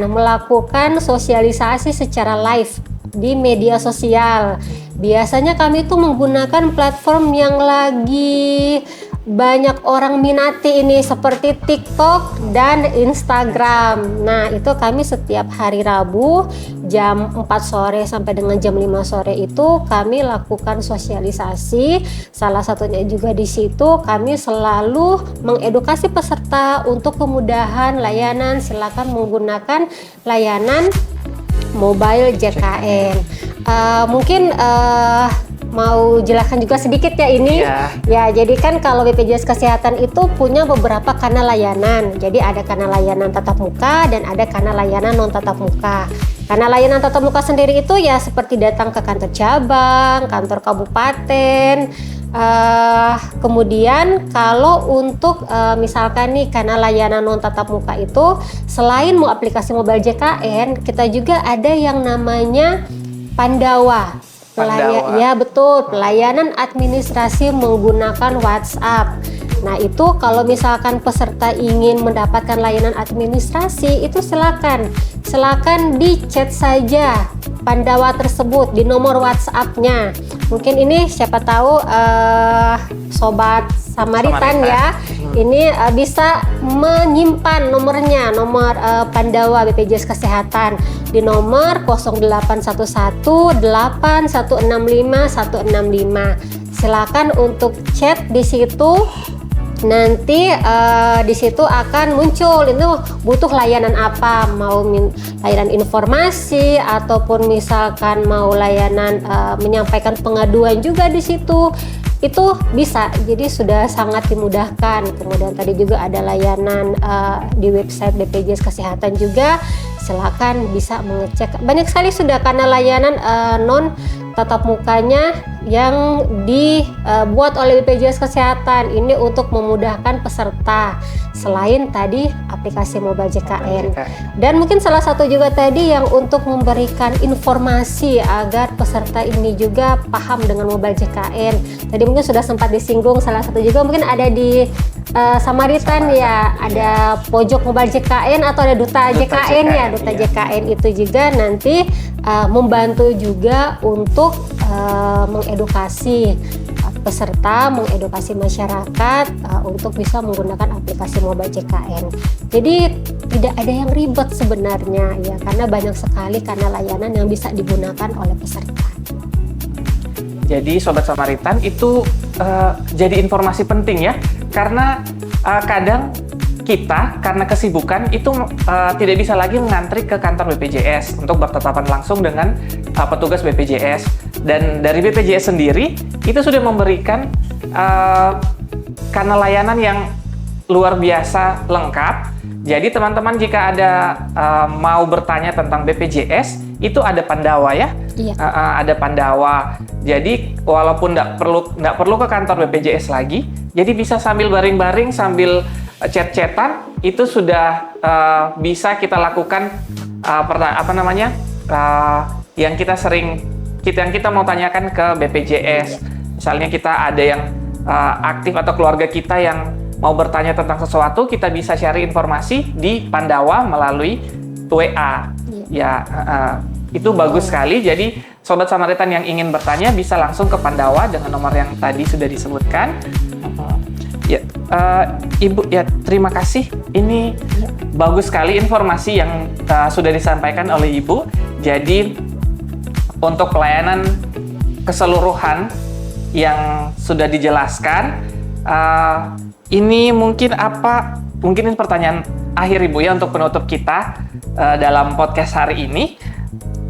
melakukan sosialisasi secara live di media sosial. Biasanya kami itu menggunakan platform yang lagi banyak orang minati ini seperti TikTok dan Instagram. Nah, itu kami setiap hari Rabu jam 4 sore sampai dengan jam 5 sore itu kami lakukan sosialisasi. Salah satunya juga di situ kami selalu mengedukasi peserta untuk kemudahan layanan, silakan menggunakan layanan Mobile JKN. Mungkin mau jelaskan juga sedikit ya ini. Ya, jadi kan kalau BPJS Kesehatan itu punya beberapa kanal layanan. Jadi ada kanal layanan tatap muka dan ada kanal layanan non tatap muka. Kanal layanan tatap muka sendiri itu ya seperti datang ke kantor cabang, kantor kabupaten. Kemudian kalau untuk misalkan nih kanal layanan non tatap muka itu selain mau aplikasi Mobile JKN, kita juga ada yang namanya Pandawa. Pandawa. Ya betul, pelayanan administrasi menggunakan WhatsApp. Nah itu kalau misalkan peserta ingin mendapatkan layanan administrasi itu silakan di chat saja Pandawa tersebut di nomor WhatsApp-nya. Mungkin ini siapa tahu sobat Samaritan ya, ini bisa menyimpan nomor Pandawa BPJS Kesehatan di nomor 0811 8165 165. Silakan untuk chat di situ. Nanti di situ akan muncul itu butuh layanan apa, mau layanan informasi ataupun misalkan mau layanan menyampaikan pengaduan juga di situ. Itu bisa, jadi sudah sangat dimudahkan. Kemudian tadi juga ada layanan di website BPJS Kesehatan juga, silakan bisa mengecek. Banyak sekali sudah karena layanan non tatap mukanya yang dibuat oleh BPJS Kesehatan ini untuk memudahkan peserta. Selain tadi aplikasi Mobile JKN. Dan mungkin salah satu juga tadi yang untuk memberikan informasi agar peserta ini juga paham dengan Mobile JKN. Tadi mungkin sudah sempat disinggung, salah satu juga mungkin ada di Samaritan ya, ada pojok Mobile JKN atau ada Duta JKN ya, Duta JKN itu juga nanti membantu juga untuk mengedukasi peserta, mengedukasi masyarakat untuk bisa menggunakan aplikasi Mobile JKN. Jadi tidak ada yang ribet sebenarnya ya, karena banyak sekali karena layanan yang bisa digunakan oleh peserta. Jadi Sobat Samaritan itu jadi informasi penting ya, karena kadang kita karena kesibukan itu tidak bisa lagi mengantri ke kantor BPJS untuk bertatapan langsung dengan petugas BPJS. Dan dari BPJS sendiri itu sudah memberikan karena layanan yang luar biasa lengkap. Jadi teman-teman jika ada mau bertanya tentang BPJS itu ada Pandawa ya. Iya. Ada Pandawa. Jadi walaupun nggak perlu ke kantor BPJS lagi, jadi bisa sambil baring-baring sambil chat-chatan itu sudah bisa kita lakukan yang kita mau tanyakan ke BPJS. Misalnya kita ada yang aktif atau keluarga kita yang mau bertanya tentang sesuatu, kita bisa share informasi di Pandawa melalui WA. Ya, itu bagus sekali. Jadi Sobat Samaritan yang ingin bertanya bisa langsung ke Pandawa dengan nomor yang tadi sudah disebutkan. Ya, Ibu, ya terima kasih. Ini bagus sekali informasi yang sudah disampaikan oleh Ibu. Jadi untuk pelayanan keseluruhan yang sudah dijelaskan, ini mungkin ini pertanyaan akhir Ibu ya untuk penutup kita dalam podcast hari ini.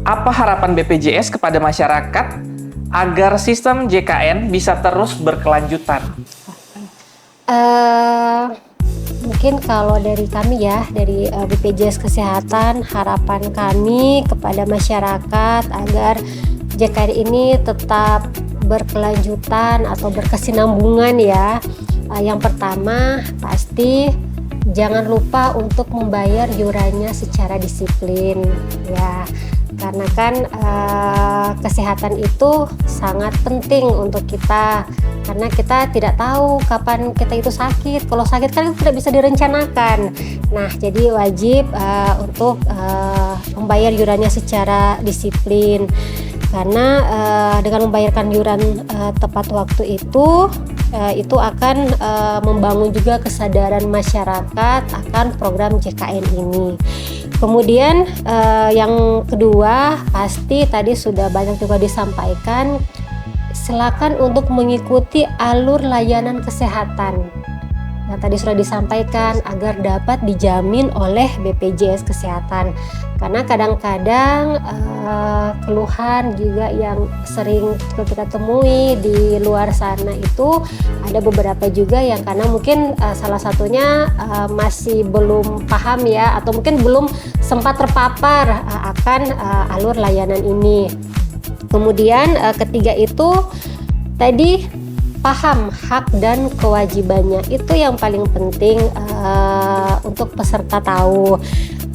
Apa harapan BPJS kepada masyarakat agar sistem JKN bisa terus berkelanjutan? Mungkin kalau dari kami ya, dari BPJS Kesehatan, harapan kami kepada masyarakat agar JKN ini tetap berkelanjutan atau berkesinambungan ya. Yang pertama pasti jangan lupa untuk membayar iurannya secara disiplin ya. Karena kan kesehatan itu sangat penting untuk kita, karena kita tidak tahu kapan kita itu sakit. Kalau sakit kan tidak bisa direncanakan. Nah, jadi wajib untuk membayar iurannya secara disiplin. Karena dengan membayarkan iuran tepat waktu itu akan membangun juga kesadaran masyarakat akan program JKN ini. Kemudian yang kedua pasti tadi sudah banyak juga disampaikan, silakan untuk mengikuti alur layanan kesehatan yang tadi sudah disampaikan agar dapat dijamin oleh BPJS Kesehatan. Karena kadang-kadang keluhan juga yang sering kita temui di luar sana itu ada beberapa juga yang karena mungkin salah satunya masih belum paham ya, atau mungkin belum sempat terpapar akan alur layanan ini. Kemudian ketiga itu tadi paham hak dan kewajibannya, itu yang paling penting untuk peserta tahu.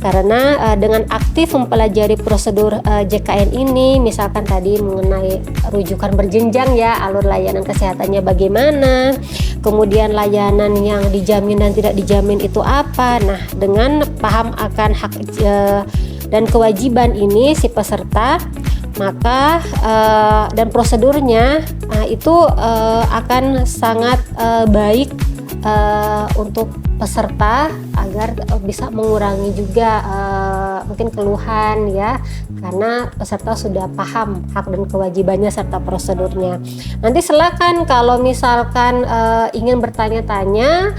Karena dengan aktif mempelajari prosedur JKN ini, misalkan tadi mengenai rujukan berjenjang ya, alur layanan kesehatannya bagaimana, kemudian layanan yang dijamin dan tidak dijamin itu apa. Nah, dengan paham akan hak dan kewajiban ini si peserta, maka dan prosedurnya itu akan sangat baik untuk peserta agar bisa mengurangi juga mungkin keluhan ya, karena peserta sudah paham hak dan kewajibannya serta prosedurnya. Nanti silakan kalau misalkan ingin bertanya-tanya,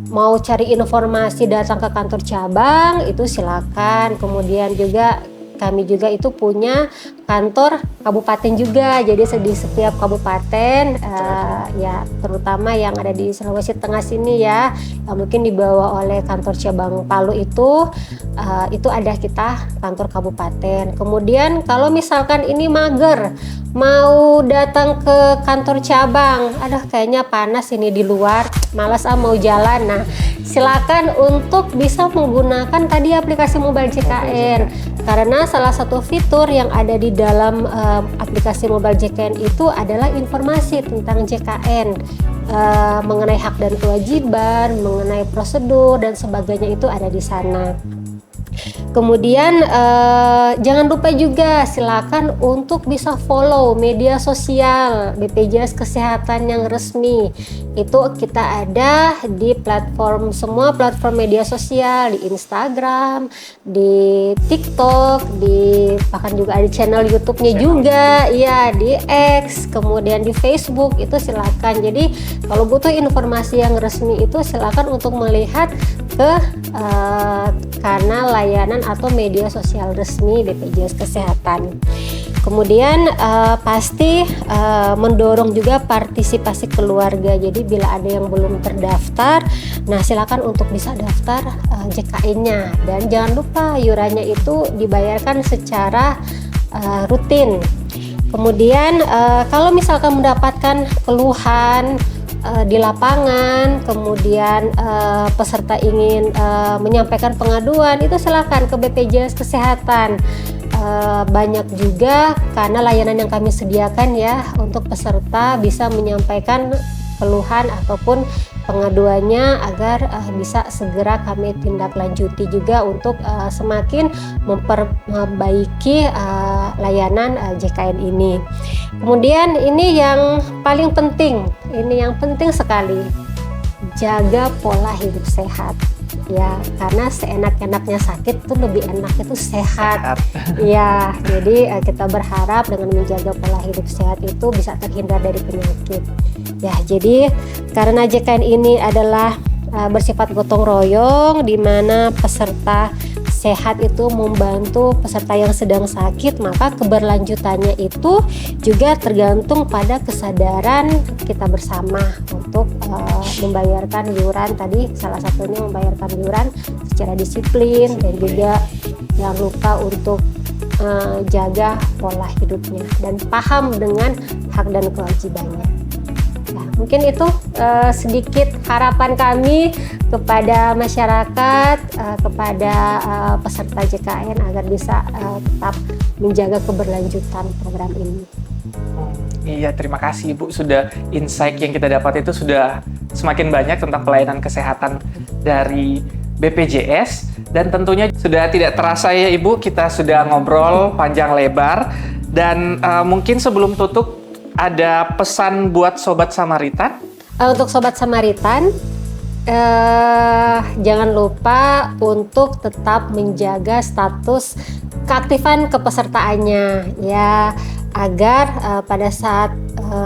mau cari informasi datang ke kantor cabang itu silakan. Kemudian juga kami juga itu punya kantor kabupaten juga, jadi di setiap kabupaten ya terutama yang ada di Sulawesi Tengah sini ya, mungkin dibawa oleh kantor cabang Palu itu ada kita kantor kabupaten. Kemudian kalau misalkan ini mager mau datang ke kantor cabang, aduh kayaknya panas ini di luar, malas mau jalan, nah silakan untuk bisa menggunakan tadi aplikasi mobile JKN, karena salah satu fitur yang ada di dalam aplikasi mobile JKN itu adalah informasi tentang JKN, mengenai hak dan kewajiban, mengenai prosedur dan sebagainya itu ada di sana. Kemudian jangan lupa juga silakan untuk bisa follow media sosial BPJS Kesehatan yang resmi. Itu kita ada di semua platform media sosial, di Instagram, di TikTok, bahkan juga ada channel YouTube-nya juga, ya di X, kemudian di Facebook itu silakan. Jadi kalau butuh informasi yang resmi itu silakan untuk melihat ke kanal layanan atau media sosial resmi BPJS Kesehatan. Kemudian pasti mendorong juga partisipasi keluarga. Jadi bila ada yang belum terdaftar, nah silakan untuk bisa daftar JKN-nya, dan jangan lupa iurannya itu dibayarkan secara rutin. Kemudian kalau misalkan mendapatkan keluhan di lapangan, kemudian peserta ingin menyampaikan pengaduan, itu silakan ke BPJS Kesehatan. Banyak juga karena layanan yang kami sediakan ya untuk peserta bisa menyampaikan keluhan ataupun pengaduannya agar bisa segera kami tindak lanjuti juga untuk semakin memperbaiki layanan JKN ini. Kemudian ini yang paling penting, ini yang penting sekali, jaga pola hidup sehat. Ya, karena seenak-enaknya sakit tuh lebih enak itu sehat. Ya, jadi kita berharap dengan menjaga pola hidup sehat itu bisa terhindar dari penyakit. Ya, jadi karena JKN ini adalah bersifat gotong royong, di mana peserta sehat itu membantu peserta yang sedang sakit, maka keberlanjutannya itu juga tergantung pada kesadaran kita bersama untuk membayarkan iuran tadi, salah satunya membayarkan iuran secara disiplin, dan juga jangan lupa untuk jaga pola hidupnya dan paham dengan hak dan kewajibannya. Nah, mungkin itu sedikit harapan kami kepada masyarakat, kepada peserta JKN agar bisa tetap menjaga keberlanjutan program ini. Iya, terima kasih Ibu, sudah insight yang kita dapat itu sudah semakin banyak tentang pelayanan kesehatan dari BPJS, dan tentunya sudah tidak terasa ya Ibu, kita sudah ngobrol panjang lebar, dan mungkin sebelum tutup ada pesan buat Sobat Samaritan? Untuk Sobat Samaritan, jangan lupa untuk tetap menjaga status keaktifan kepesertaannya ya, agar pada saat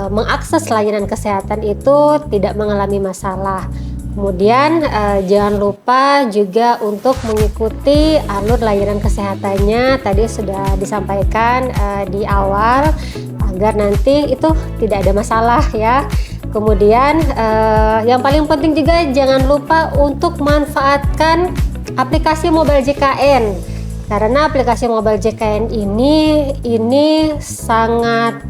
mengakses layanan kesehatan itu tidak mengalami masalah. Kemudian jangan lupa juga untuk mengikuti alur layanan kesehatannya, tadi sudah disampaikan di awal, agar nanti itu tidak ada masalah ya. Kemudian yang paling penting juga jangan lupa untuk manfaatkan aplikasi mobile JKN, karena aplikasi mobile JKN ini sangat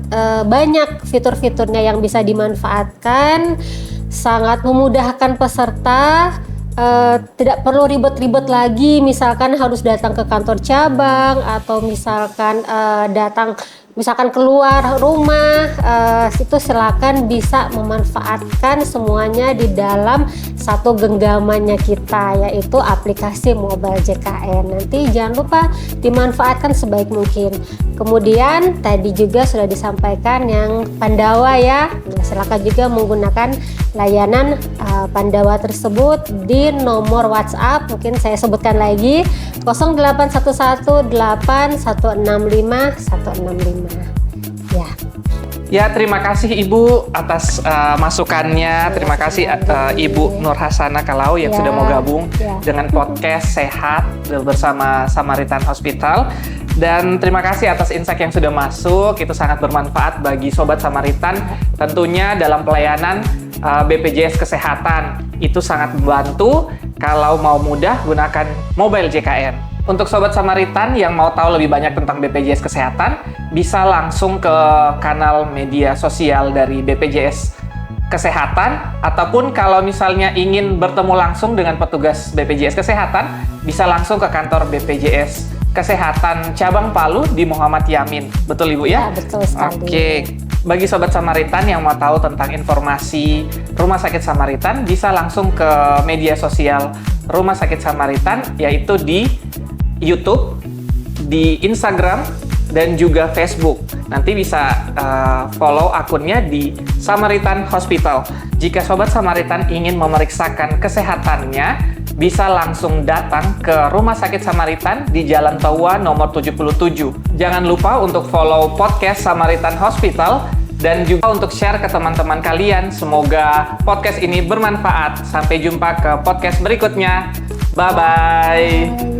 banyak fitur-fiturnya yang bisa dimanfaatkan, sangat memudahkan peserta tidak perlu ribet-ribet lagi, misalkan harus datang ke kantor cabang atau misalkan misalkan keluar rumah, itu silakan bisa memanfaatkan semuanya di dalam satu genggamannya kita, yaitu aplikasi Mobile JKN. Nanti jangan lupa dimanfaatkan sebaik mungkin. Kemudian tadi juga sudah disampaikan yang Pandawa ya, nah, silakan juga menggunakan layanan Pandawa tersebut di nomor WhatsApp, mungkin saya sebutkan lagi 0811865165 ya. Ya, terima kasih Ibu atas masukannya. Terima kasih Ibu Nur Hasanah Kalau yang sudah mau gabung dengan podcast Sehat bersama Samaritan Hospital. Dan terima kasih atas insight yang sudah masuk. Itu sangat bermanfaat bagi Sobat Samaritan. Tentunya dalam pelayanan BPJS Kesehatan. Itu sangat membantu. Kalau mau mudah, gunakan Mobile JKN. Untuk Sobat Samaritan yang mau tahu lebih banyak tentang BPJS Kesehatan, bisa langsung ke kanal media sosial dari BPJS Kesehatan, ataupun kalau misalnya ingin bertemu langsung dengan petugas BPJS Kesehatan, bisa langsung ke kantor BPJS Kesehatan Cabang Palu di Muhammad Yamin. Betul Ibu ya? Ya, betul sekali. Oke. Bagi Sobat Samaritan yang mau tahu tentang informasi Rumah Sakit Samaritan, bisa langsung ke media sosial Rumah Sakit Samaritan, yaitu di YouTube, di Instagram, dan juga Facebook. Nanti bisa follow akunnya di Samaritan Hospital. Jika Sobat Samaritan ingin memeriksakan kesehatannya, bisa langsung datang ke Rumah Sakit Samaritan di Jalan Tawa nomor 77. Jangan lupa untuk follow podcast Samaritan Hospital dan juga untuk share ke teman-teman kalian. Semoga podcast ini bermanfaat. Sampai jumpa ke podcast berikutnya. Bye-bye.